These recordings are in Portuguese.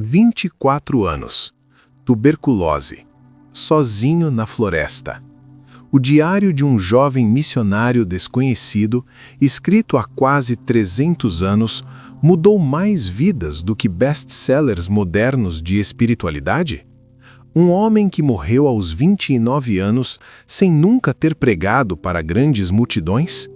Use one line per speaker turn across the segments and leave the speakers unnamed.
24 anos. Tuberculose. Sozinho na floresta. O diário de um jovem missionário desconhecido, escrito há quase 300 anos, mudou mais vidas do que best-sellers modernos de espiritualidade? Um homem que morreu aos 29 anos sem nunca ter pregado para grandes multidões?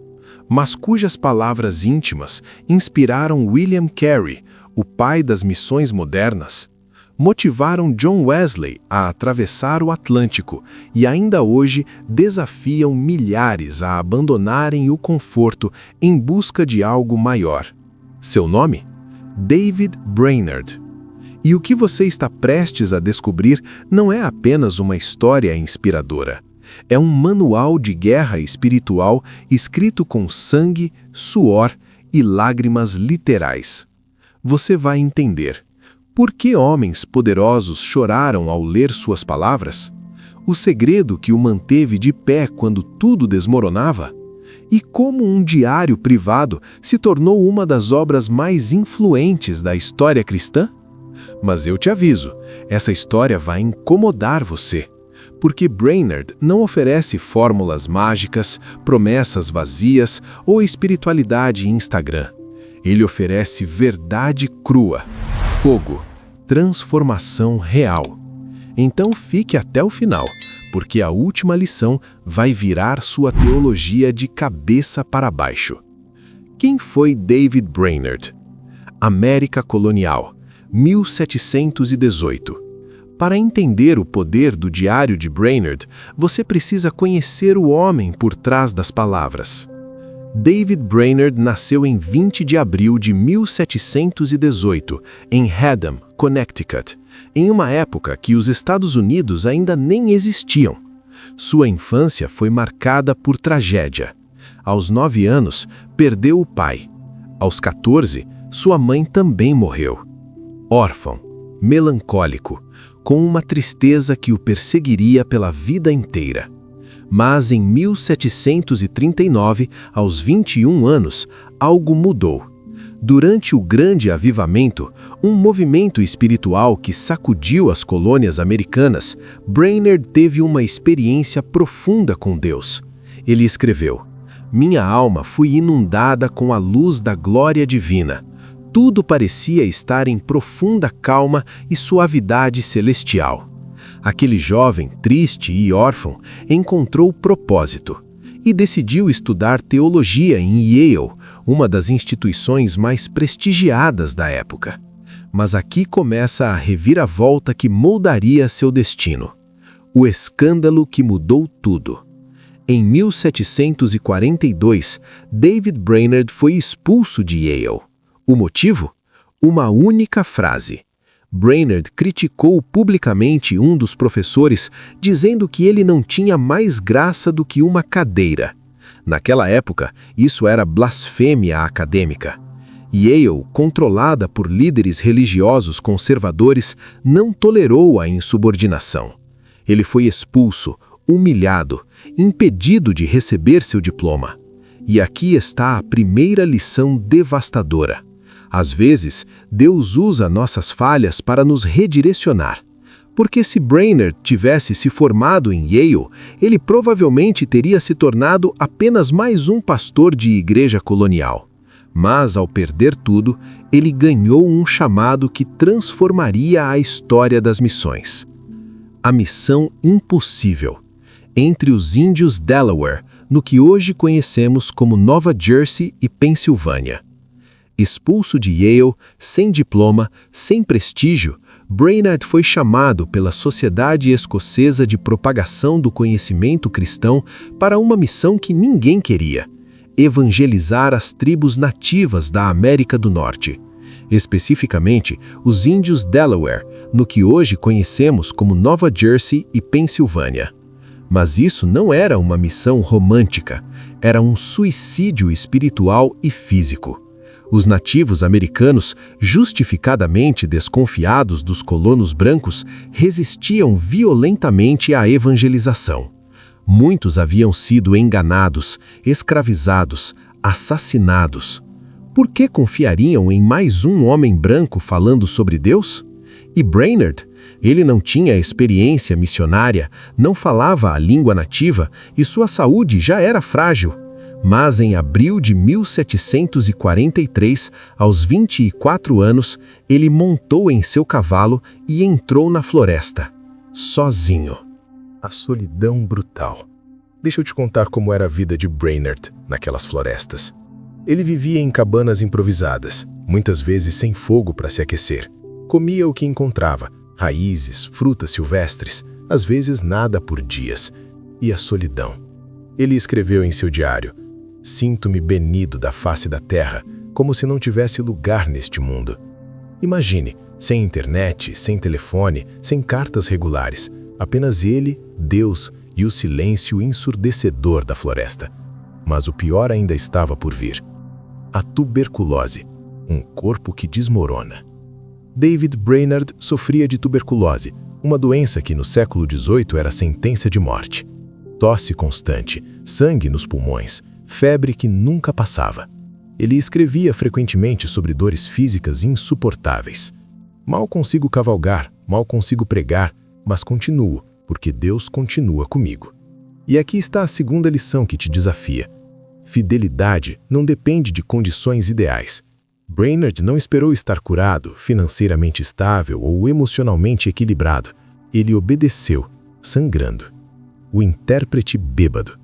Mas cujas palavras íntimas inspiraram William Carey, o pai das missões modernas, motivaram John Wesley a atravessar o Atlântico e ainda hoje desafiam milhares a abandonarem o conforto em busca de algo maior. Seu nome? David Brainerd. E o que você está prestes a descobrir não é apenas uma história inspiradora. É um manual de guerra espiritual escrito com sangue, suor e lágrimas literais. Você vai entender por que homens poderosos choraram ao ler suas palavras, o segredo que o manteve de pé quando tudo desmoronava, e como um diário privado se tornou uma das obras mais influentes da história cristã. Mas eu te aviso, essa história vai incomodar você. Porque Brainerd não oferece fórmulas mágicas, promessas vazias ou espiritualidade Instagram. Ele oferece verdade crua, fogo, transformação real. Então fique até o final, porque a última lição vai virar sua teologia de cabeça para baixo. Quem foi David Brainerd? América Colonial, 1718. Para entender o poder do diário de Brainerd, você precisa conhecer o homem por trás das palavras. David Brainerd nasceu em 20 de abril de 1718, em Haddam, Connecticut, em uma época que os Estados Unidos ainda nem existiam. Sua infância foi marcada por tragédia. Aos 9 anos, perdeu o pai. Aos 14, sua mãe também morreu. Órfão, melancólico, com uma tristeza que o perseguiria pela vida inteira. Mas em 1739, aos 21 anos, algo mudou. Durante o Grande Avivamento, um movimento espiritual que sacudiu as colônias americanas, Brainerd teve uma experiência profunda com Deus. Ele escreveu: "Minha alma foi inundada com a luz da glória divina. Tudo parecia estar em profunda calma e suavidade celestial." Aquele jovem, triste e órfão, encontrou propósito e decidiu estudar teologia em Yale, uma das instituições mais prestigiadas da época. Mas aqui começa a reviravolta que moldaria seu destino. O escândalo que mudou tudo. Em 1742, David Brainerd foi expulso de Yale. O motivo? Uma única frase. Brainerd criticou publicamente um dos professores, dizendo que ele não tinha mais graça do que uma cadeira. Naquela época, isso era blasfêmia acadêmica. Yale, controlada por líderes religiosos conservadores, não tolerou a insubordinação. Ele foi expulso, humilhado, impedido de receber seu diploma. E aqui está a primeira lição devastadora. Às vezes, Deus usa nossas falhas para nos redirecionar. Porque se Brainerd tivesse se formado em Yale, ele provavelmente teria se tornado apenas mais um pastor de igreja colonial. Mas, ao perder tudo, ele ganhou um chamado que transformaria a história das missões. A missão impossível. Entre os índios Delaware, no que hoje conhecemos como Nova Jersey e Pensilvânia. Expulso de Yale, sem diploma, sem prestígio, Brainerd foi chamado pela Sociedade Escocesa de Propagação do Conhecimento Cristão para uma missão que ninguém queria: evangelizar as tribos nativas da América do Norte, especificamente os índios Delaware, no que hoje conhecemos como Nova Jersey e Pensilvânia. Mas isso não era uma missão romântica, era um suicídio espiritual e físico. Os nativos americanos, justificadamente desconfiados dos colonos brancos, resistiam violentamente à evangelização. Muitos haviam sido enganados, escravizados, assassinados. Por que confiariam em mais um homem branco falando sobre Deus? E Brainerd? Ele não tinha experiência missionária, não falava a língua nativa e sua saúde já era frágil. Mas em abril de 1743, aos 24 anos, ele montou em seu cavalo e entrou na floresta, sozinho.
A solidão brutal. Deixa eu te contar como era a vida de Brainerd naquelas florestas. Ele vivia em cabanas improvisadas, muitas vezes sem fogo para se aquecer. Comia o que encontrava, raízes, frutas silvestres, às vezes nada por dias. E a solidão. Ele escreveu em seu diário: "Sinto-me banido da face da terra, como se não tivesse lugar neste mundo." Imagine, sem internet, sem telefone, sem cartas regulares, apenas ele, Deus e o silêncio ensurdecedor da floresta. Mas o pior ainda estava por vir. A tuberculose, um corpo que desmorona. David Brainerd sofria de tuberculose, uma doença que no século XVIII era sentença de morte. Tosse constante, sangue nos pulmões, febre que nunca passava. Ele escrevia frequentemente sobre dores físicas insuportáveis. "Mal consigo cavalgar, mal consigo pregar, mas continuo, porque Deus continua comigo." E aqui está a segunda lição que te desafia. Fidelidade não depende de condições ideais. Brainerd não esperou estar curado, financeiramente estável ou emocionalmente equilibrado. Ele obedeceu, sangrando. O intérprete bêbado.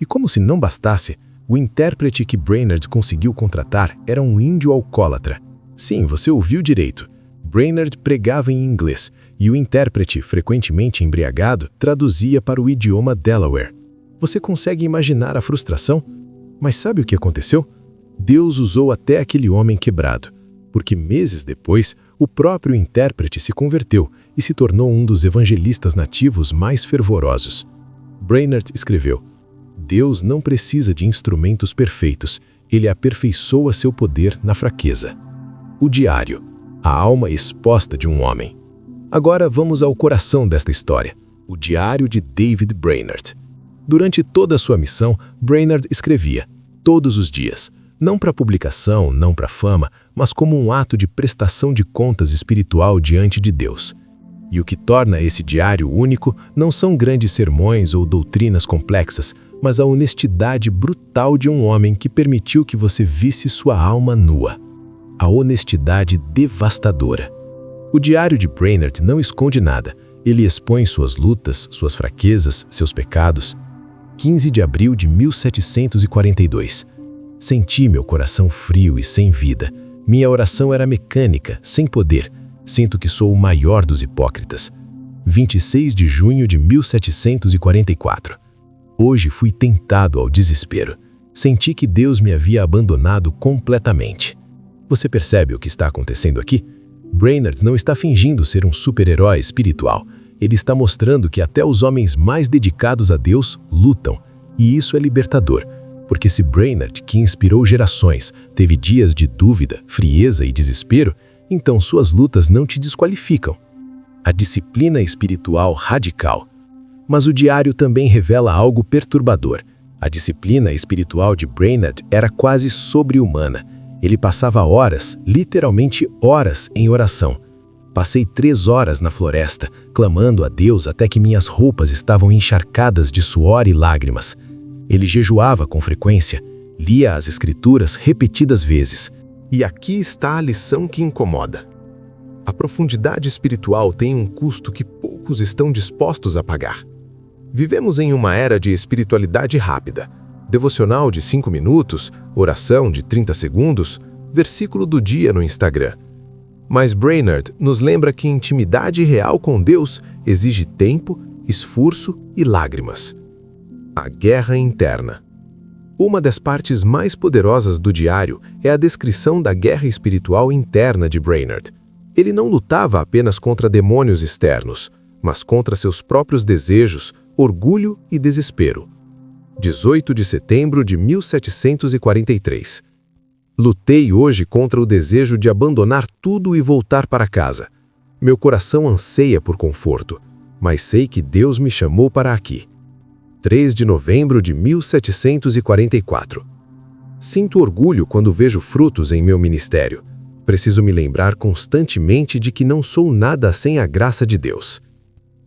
E como se não bastasse, o intérprete que Brainerd conseguiu contratar era um índio alcoólatra. Sim, você ouviu direito. Brainerd pregava em inglês e o intérprete, frequentemente embriagado, traduzia para o idioma Delaware. Você consegue imaginar a frustração? Mas sabe o que aconteceu? Deus usou até aquele homem quebrado, porque meses depois, o próprio intérprete se converteu e se tornou um dos evangelistas nativos mais fervorosos. Brainerd escreveu: "Deus não precisa de instrumentos perfeitos, ele aperfeiçoa seu poder na fraqueza." O diário, a alma exposta de um homem. Agora vamos ao coração desta história, o diário de David Brainerd. Durante toda a sua missão, Brainerd escrevia, todos os dias, não para publicação, não para fama, mas como um ato de prestação de contas espiritual diante de Deus. E o que torna esse diário único não são grandes sermões ou doutrinas complexas, mas a honestidade brutal de um homem que permitiu que você visse sua alma nua. A honestidade devastadora. O diário de Brainerd não esconde nada. Ele expõe suas lutas, suas fraquezas, seus pecados. 15 de abril de 1742. Senti meu coração frio e sem vida. Minha oração era mecânica, sem poder. Sinto que sou o maior dos hipócritas. 26 de junho de 1744. Hoje fui tentado ao desespero. Senti que Deus me havia abandonado completamente. Você percebe o que está acontecendo aqui? Brainerd não está fingindo ser um super-herói espiritual. Ele está mostrando que até os homens mais dedicados a Deus lutam. E isso é libertador. Porque se Brainerd, que inspirou gerações, teve dias de dúvida, frieza e desespero, então suas lutas não te desqualificam. A disciplina espiritual radical. Mas o diário também revela algo perturbador. A disciplina espiritual de Brainerd era quase sobre-humana. Ele passava horas, literalmente horas, em oração. Passei 3 horas na floresta, clamando a Deus até que minhas roupas estavam encharcadas de suor e lágrimas. Ele jejuava com frequência, lia as Escrituras repetidas vezes. E aqui está a lição que incomoda. A profundidade espiritual tem um custo que poucos estão dispostos a pagar. Vivemos em uma era de espiritualidade rápida. Devocional de 5 minutos, oração de 30 segundos, versículo do dia no Instagram. Mas Brainerd nos lembra que intimidade real com Deus exige tempo, esforço e lágrimas. A guerra interna. Uma das partes mais poderosas do diário é a descrição da guerra espiritual interna de Brainerd. Ele não lutava apenas contra demônios externos, mas contra seus próprios desejos, orgulho e desespero. 18 de setembro de 1743. Lutei hoje contra o desejo de abandonar tudo e voltar para casa. Meu coração anseia por conforto, mas sei que Deus me chamou para aqui. 3 de novembro de 1744. Sinto orgulho quando vejo frutos em meu ministério.
Preciso me lembrar constantemente de que não sou nada sem a graça de Deus.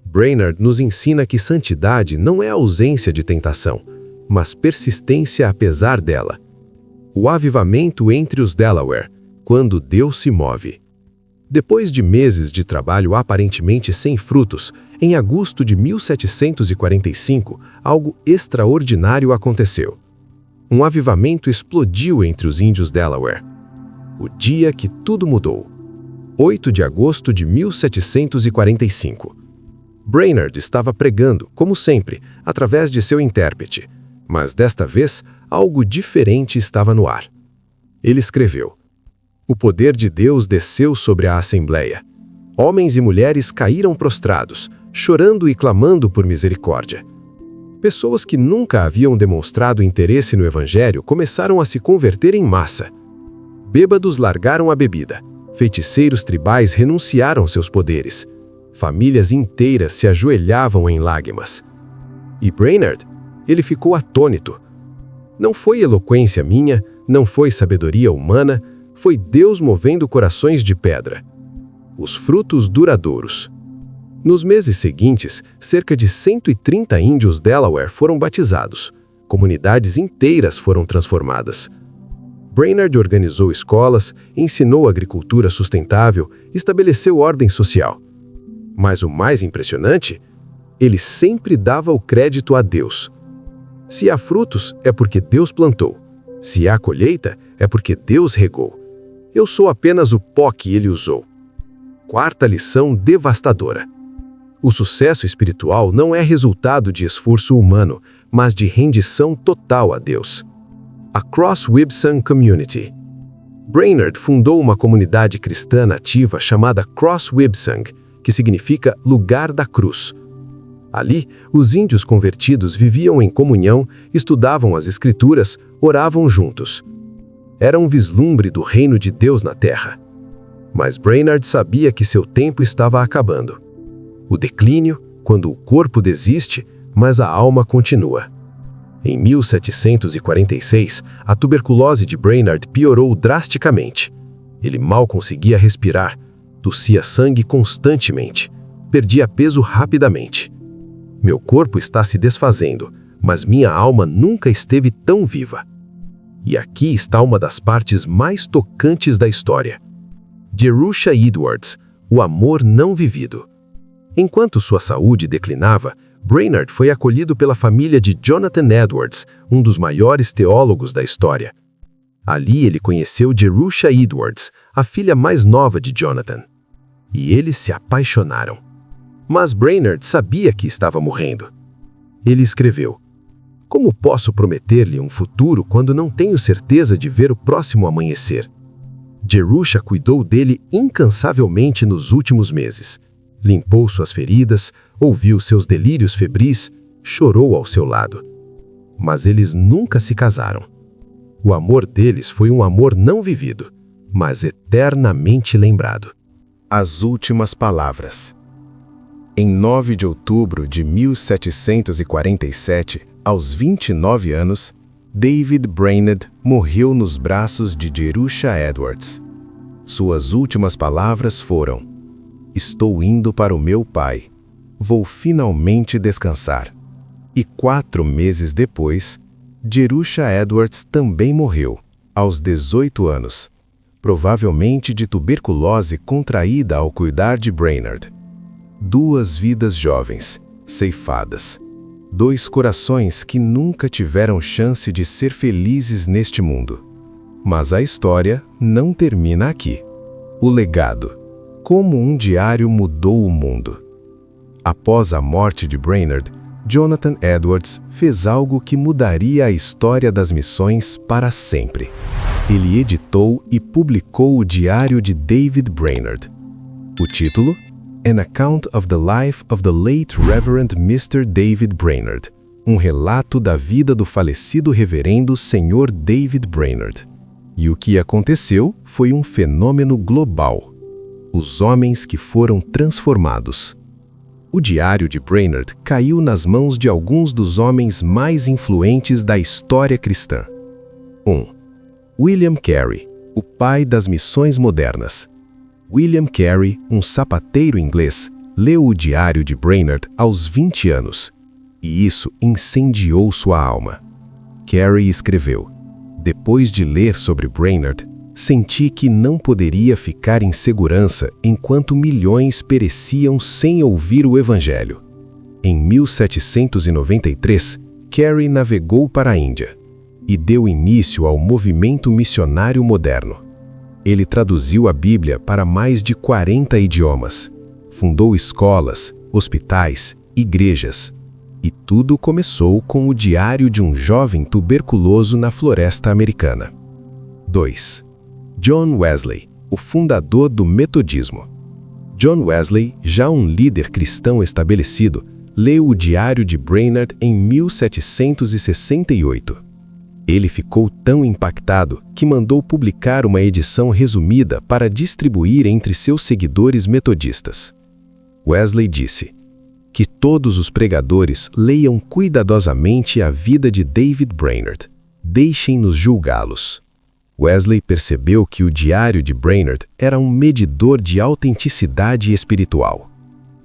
Brainerd nos ensina que santidade não é ausência de tentação, mas persistência apesar dela. O avivamento entre os Delaware, quando Deus se move. Depois de meses de trabalho aparentemente sem frutos, em agosto de 1745, algo extraordinário aconteceu. Um avivamento explodiu entre os índios Delaware. O dia que tudo mudou. 8 de agosto de 1745. Brainerd estava pregando, como sempre, através de seu intérprete, mas desta vez algo diferente estava no ar. Ele escreveu: "O poder de Deus desceu sobre a assembleia. Homens e mulheres caíram prostrados, chorando e clamando por misericórdia. Pessoas que nunca haviam demonstrado interesse no Evangelho começaram a se converter em massa. Bêbados largaram a bebida, feiticeiros tribais renunciaram seus poderes, famílias inteiras se ajoelhavam em lágrimas. E Brainerd, ele ficou atônito. Não foi eloquência minha, não foi sabedoria humana, foi Deus movendo corações de pedra. Os frutos duradouros." Nos meses seguintes, cerca de 130 índios Delaware foram batizados. Comunidades inteiras foram transformadas. Brainerd organizou escolas, ensinou agricultura sustentável, estabeleceu ordem social. Mas o mais impressionante, ele sempre dava o crédito a Deus. Se há frutos, é porque Deus plantou. Se há colheita, é porque Deus regou. Eu sou apenas o pó que ele usou. Quarta lição devastadora. O sucesso espiritual não é resultado de esforço humano, mas de rendição total a Deus. A Cross Wibsang Community. Brainerd fundou uma comunidade cristã nativa chamada Cross Wibsang, que significa Lugar da Cruz. Ali, os índios convertidos viviam em comunhão, estudavam as Escrituras, oravam juntos. Era um vislumbre do reino de Deus na terra. Mas Brainerd sabia que seu tempo estava acabando. O declínio, quando o corpo desiste, mas a alma continua. Em 1746, a tuberculose de Brainerd piorou drasticamente. Ele mal conseguia respirar, tossia sangue constantemente, perdia peso rapidamente. Meu corpo está se desfazendo, mas minha alma nunca esteve tão viva. E aqui está uma das partes mais tocantes da história. Jerusha Edwards, o amor não vivido. Enquanto sua saúde declinava, Brainerd foi acolhido pela família de Jonathan Edwards, um dos maiores teólogos da história. Ali ele conheceu Jerusha Edwards, a filha mais nova de Jonathan. E eles se apaixonaram. Mas Brainerd sabia que estava morrendo. Ele escreveu: "Como posso prometer-lhe um futuro quando não tenho certeza de ver o próximo amanhecer?" Jerusha cuidou dele incansavelmente nos últimos meses. Limpou suas feridas, ouviu seus delírios febris, chorou ao seu lado. Mas eles nunca se casaram. O amor deles foi um amor não vivido, mas eternamente lembrado. As últimas palavras. Em 9 de outubro de 1747, aos 29 anos, David Brainerd morreu nos braços de Jerusha Edwards. Suas últimas palavras foram: "Estou indo para o meu pai. Vou finalmente descansar." E 4 meses depois, Jerusha Edwards também morreu, aos 18 anos, provavelmente de tuberculose contraída ao cuidar de Brainerd. 2 vidas jovens, ceifadas. 2 corações que nunca tiveram chance de ser felizes neste mundo. Mas a história não termina aqui. O legado. Como um diário mudou o mundo. Após a morte de Brainerd, Jonathan Edwards fez algo que mudaria a história das missões para sempre. Ele editou e publicou o Diário de David Brainerd. O título? An Account of the Life of the Late Reverend Mr. David Brainerd. Um relato da vida do falecido reverendo Sr. David Brainerd. E o que aconteceu foi um fenômeno global. Os homens que foram transformados. O Diário de Brainerd caiu nas mãos de alguns dos homens mais influentes da história cristã. 1. William Carey, o pai das missões modernas. William Carey, um sapateiro inglês, leu o diário de Brainerd aos 20 anos, e isso incendiou sua alma. Carey escreveu: "Depois de ler sobre Brainerd, senti que não poderia ficar em segurança enquanto milhões pereciam sem ouvir o Evangelho." Em 1793, Carey navegou para a Índia e deu início ao movimento missionário moderno. Ele traduziu a Bíblia para mais de 40 idiomas, fundou escolas, hospitais, igrejas. E tudo começou com o diário de um jovem tuberculoso na floresta americana. 2. John Wesley, o fundador do metodismo. John Wesley, já um líder cristão estabelecido, leu o diário de Brainerd em 1768. Ele ficou tão impactado que mandou publicar uma edição resumida para distribuir entre seus seguidores metodistas. Wesley disse: "Que todos os pregadores leiam cuidadosamente a vida de David Brainerd. Deixem-nos julgá-los." Wesley percebeu que o diário de Brainerd era um medidor de autenticidade espiritual.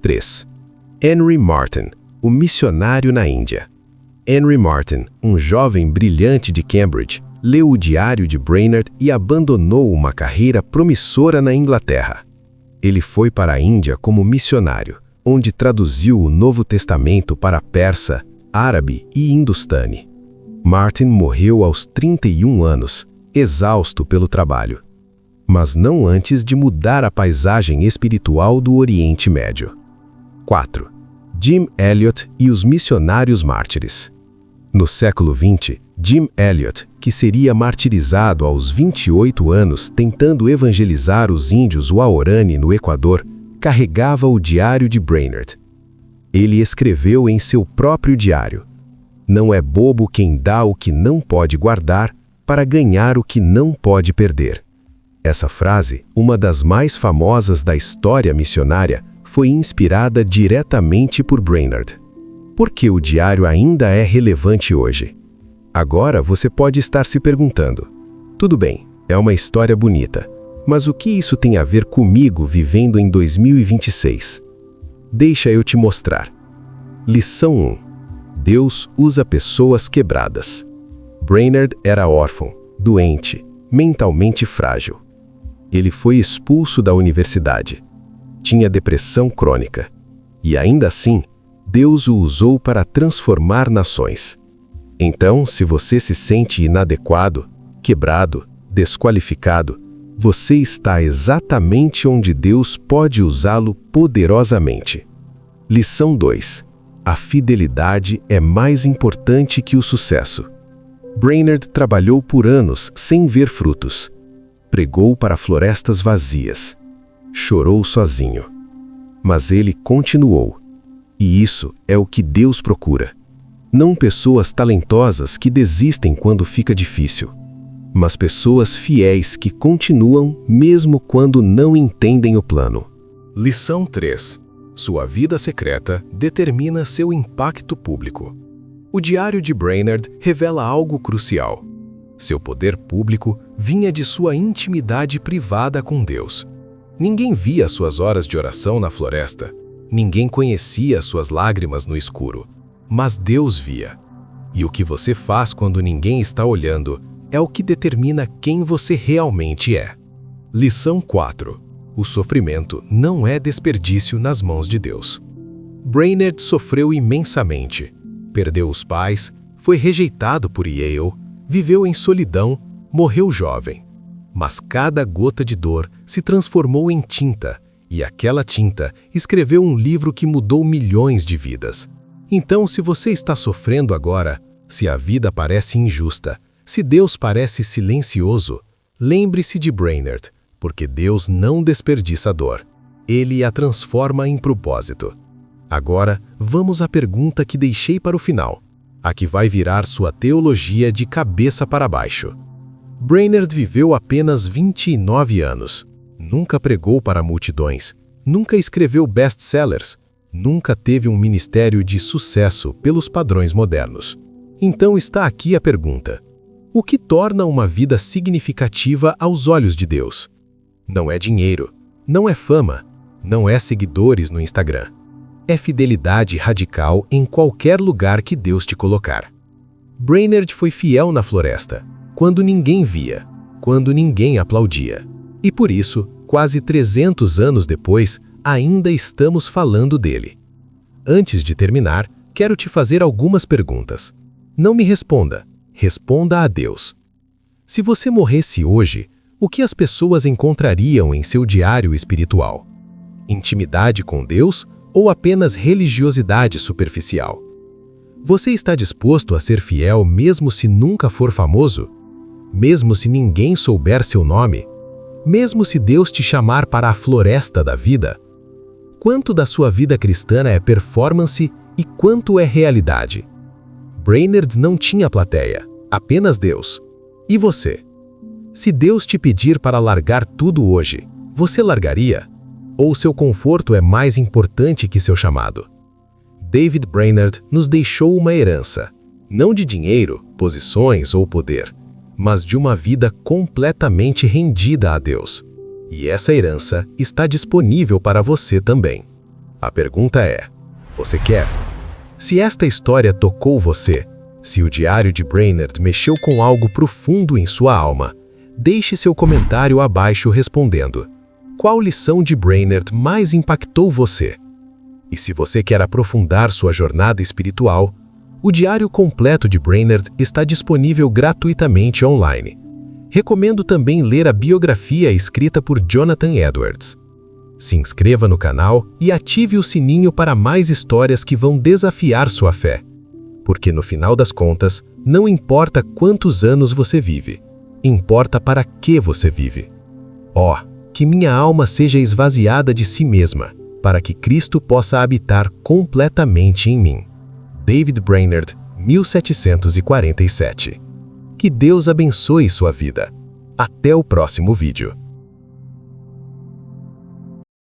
3. Henry Martyn, o missionário na Índia. Henry Martyn, um jovem brilhante de Cambridge, leu o diário de Brainerd e abandonou uma carreira promissora na Inglaterra. Ele foi para a Índia como missionário, onde traduziu o Novo Testamento para persa, árabe e hindustani. Martyn morreu aos 31 anos, exausto pelo trabalho, mas não antes de mudar a paisagem espiritual do Oriente Médio. 4. Jim Elliot e os missionários mártires. No século XX, Jim Elliot, que seria martirizado aos 28 anos tentando evangelizar os índios Waorani no Equador, carregava o diário de Brainerd. Ele escreveu em seu próprio diário: "Não é bobo quem dá o que não pode guardar para ganhar o que não pode perder." Essa frase, uma das mais famosas da história missionária, foi inspirada diretamente por Brainerd. Por que o diário ainda é relevante hoje? Agora você pode estar se perguntando: tudo bem, é uma história bonita, mas o que isso tem a ver comigo vivendo em 2026? Deixa eu te mostrar. Lição 1. Deus usa pessoas quebradas. Brainerd era órfão, doente, mentalmente frágil. Ele foi expulso da universidade. Tinha depressão crônica. E ainda assim, Deus o usou para transformar nações. Então, se você se sente inadequado, quebrado, desqualificado, você está exatamente onde Deus pode usá-lo poderosamente. Lição 2. A fidelidade é mais importante que o sucesso. Brainerd trabalhou por anos sem ver frutos. Pregou para florestas vazias. Chorou sozinho. Mas ele continuou. E isso é o que Deus procura. Não pessoas talentosas que desistem quando fica difícil, mas pessoas fiéis que continuam mesmo quando não entendem o plano.
Lição 3. Sua vida secreta determina seu impacto público. O diário de Brainerd revela algo crucial. Seu poder público vinha de sua intimidade privada com Deus. Ninguém via suas horas de oração na floresta. Ninguém conhecia suas lágrimas no escuro. Mas Deus via. E o que você faz quando ninguém está olhando é o que determina quem você realmente é. Lição 4. O sofrimento não é desperdício nas mãos de Deus. Brainerd sofreu imensamente. Perdeu os pais, foi rejeitado por Yale, viveu em solidão, morreu jovem. Mas cada gota de dor se transformou em tinta, e aquela tinta escreveu um livro que mudou milhões de vidas. Então, se você está sofrendo agora, se a vida parece injusta, se Deus parece silencioso, lembre-se de Brainerd, porque Deus não desperdiça a dor. Ele a transforma em propósito. Agora, vamos à pergunta que deixei para o final, a que vai virar sua teologia de cabeça para baixo. Brainerd viveu apenas 29 anos. Nunca pregou para multidões, nunca escreveu best-sellers, nunca teve um ministério de sucesso pelos padrões modernos. Então está aqui a pergunta: O que torna uma vida significativa aos olhos de Deus? Não é dinheiro, não é fama, não é seguidores no Instagram. É fidelidade radical em qualquer lugar que Deus te colocar. Brainerd foi fiel na floresta, quando ninguém via, quando ninguém aplaudia. E por isso, quase 300 anos depois, ainda estamos falando dele. Antes de terminar, quero te fazer algumas perguntas. Não me responda, responda a Deus. Se você morresse hoje, o que as pessoas encontrariam em seu diário espiritual? Intimidade com Deus ou apenas religiosidade superficial? Você está disposto a ser fiel mesmo se nunca for famoso? Mesmo se ninguém souber seu nome? Mesmo se Deus te chamar para a floresta da vida? Quanto da sua vida cristã é performance e quanto é realidade? Brainerd não tinha plateia, apenas Deus. E você? Se Deus te pedir para largar tudo hoje, você largaria? Ou seu conforto é mais importante que seu chamado? David Brainerd nos deixou uma herança, não de dinheiro, posições ou poder, mas de uma vida completamente rendida a Deus. E essa herança está disponível para você também. A pergunta é: você quer? Se esta história tocou você, se o diário de Brainerd mexeu com algo profundo em sua alma, deixe seu comentário abaixo respondendo: qual lição de Brainerd mais impactou você? E se você quer aprofundar sua jornada espiritual, o diário completo de Brainerd está disponível gratuitamente online. Recomendo também ler a biografia escrita por Jonathan Edwards. Se inscreva no canal e ative o sininho para mais histórias que vão desafiar sua fé. Porque no final das contas, não importa quantos anos você vive, importa para que você vive. Que minha alma seja esvaziada de si mesma, para que Cristo possa habitar completamente em mim. David Brainerd, 1747. Que Deus abençoe sua vida. Até o próximo vídeo.